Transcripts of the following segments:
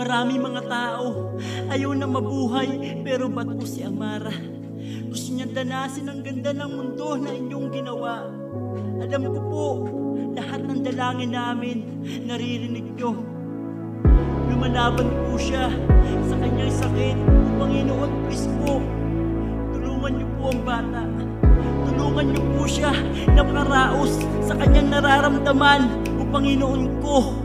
Marami mga tao ayaw na mabuhay, pero ba't po si Amara gusto niya danasin ang ganda ng mundo na inyong ginawa? Alam ko po, lahat ng dalangin namin naririnig nyo. Lumalaban po siya sa kanyang sakit. O Panginoon, please po, tulungan niyo po ang bata. Tulungan niyo po siya na makaraos sa kanyang nararamdaman. O Panginoon ko,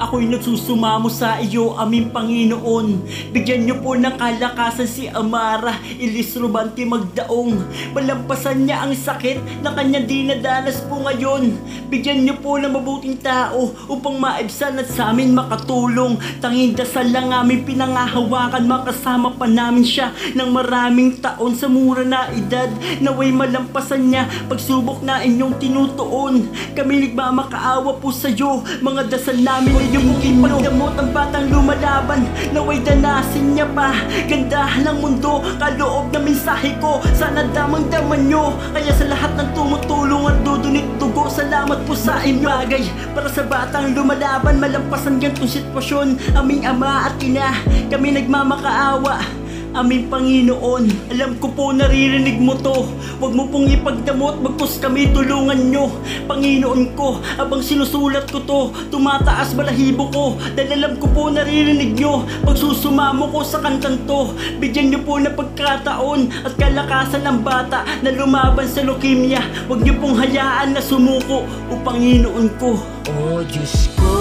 ako'y nagsusumamo sa iyo, aming Panginoon. Bigyan niyo po ng kalakasan si Amara Ilis Robanti Magdaong. Malampasan niya ang sakit na kanya dinadanas po ngayon. Bigyan niyo po ng mabuting tao upang maibsan at sa amin makatulong. Tanging dasal lang aming pinangahawakan, makasama pa namin siya ng maraming taon sa mura na edad. Naway malampasan niya pagsubok na inyong tinutuon. Kami nagmamakaawa po sa iyo, mga dasal namin yung ipagdamot ang batang lumalaban. Naway danasin niya pa ganda ng mundo, kaloob na mensahe ko. Sana damang-daman nyo. Kaya sa lahat ng tumutulong at dudunit dugo, salamat po sa inyong bagay para sa batang lumalaban. Malampasan gantong sitwasyon, aming ama at ina, kami nagmamakaawa. Aming Panginoon, alam ko po naririnig mo to. Huwag mo pong ipagdamot, bagkus kami tulungan nyo. Panginoon ko, abang sinusulat ko to, tumataas balahibo ko. Dahil alam ko po naririnig nyo, pagsusumamo ko sa kantang to. Bigyan nyo po na pagkataon at kalakasan ng bata na lumaban sa leukemia. Huwag nyo pong hayaan na sumuko, o Panginoon ko. O Diyos ko,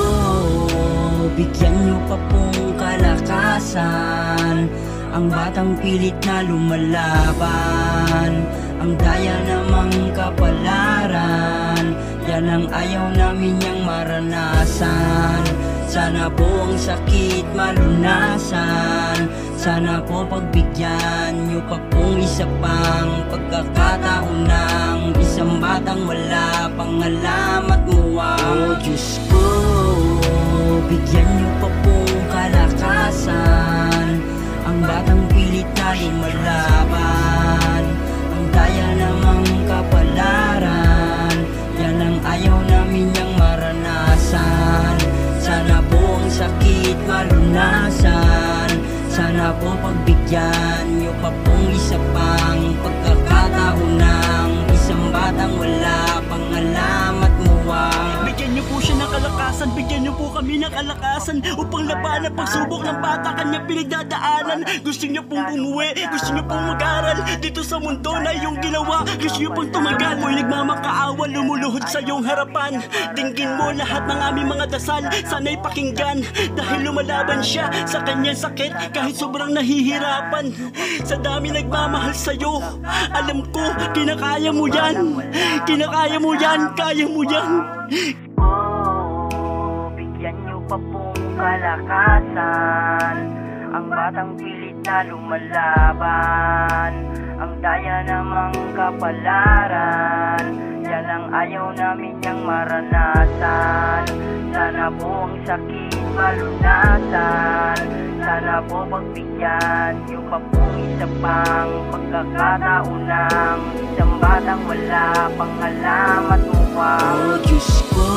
bigyan nyo pa pong kalakasan ang batang pilit na lumalaban. Ang daya namang kapalaran, yan ang ayaw namin niyang maranasan. Sana po ang sakit malunasan. Sana po pagbigyan nyo pa pong isa pang pagkakataon ng isang batang wala pang alam at muwang. O Diyos ko, bigyan nyo pa pong kalakasan ang batang pilit na lumalaban. Ang daya namang kapalaran, yan ang ayaw namin niyang maranasan. Sana po ang sakit malunasan. Sana po pagbigyan nyo pa pong isa pang pagkakataon ng isang batang wala pang alam at muwang. Bigyan niyo po siya ng kalakasan, bigyan niyo po kami ng kalakasan upang labanan pagsubok ng bata kanya pinagdadaanan. Gusto niyo pong umuwi, gusto niyo pong mag-aral dito sa mundo na iyong ginawa. Gusto niyo pong tumagal, mo'y nagmamakaawa, lumuluhod sa iyong harapan. Dinggin mo lahat ng aming mga dasal, sana'y pakinggan. Dahil lumalaban siya sa kanyang sakit kahit sobrang nahihirapan. Sa dami nagmamahal sa iyo, alam ko kinakaya mo yan. Kinakaya mo yan, kaya mo yan. Bigyan nyo pa pong kalakasan ang batang pilit na lumalaban. Ang daya namang kapalaran, yan ang ayaw namin niyang maranasan. Sana po ang sakit malunasan. Sana po pagbigyan nyo pa pong isa pang pagkakataon ng isang batang wala pang alam at muwang. O Diyos ko,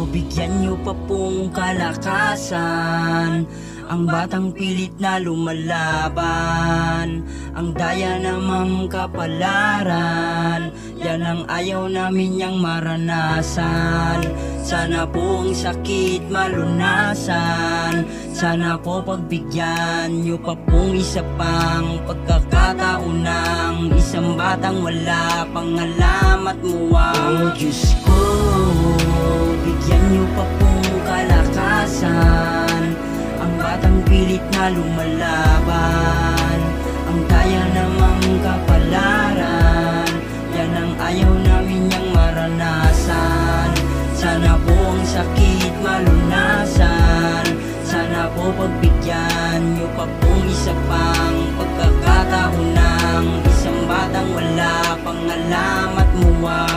bigyan nyo pa pong kalakasan ang batang pilit na lumalaban. Ang daya namang kapalaran, yan ang ayaw namin niyang maranasan. Sana po ang sakit malunasan. Sana po pagbigyan nyo pa pong isa pang pagkakataon ng isang batang wala pang alam at muwang. O Diyos ko, bigyan nyo pa pong kalakasan ang batang pilit na lumalaban. Ang daya namang kapalaran, yan ang ayaw namin niyang maranasan. Sana po ang sakit malunasan. Sana po pagbigyan nyo pa pong isa pang pagkakataon ng isang batang wala pang alam at muwang.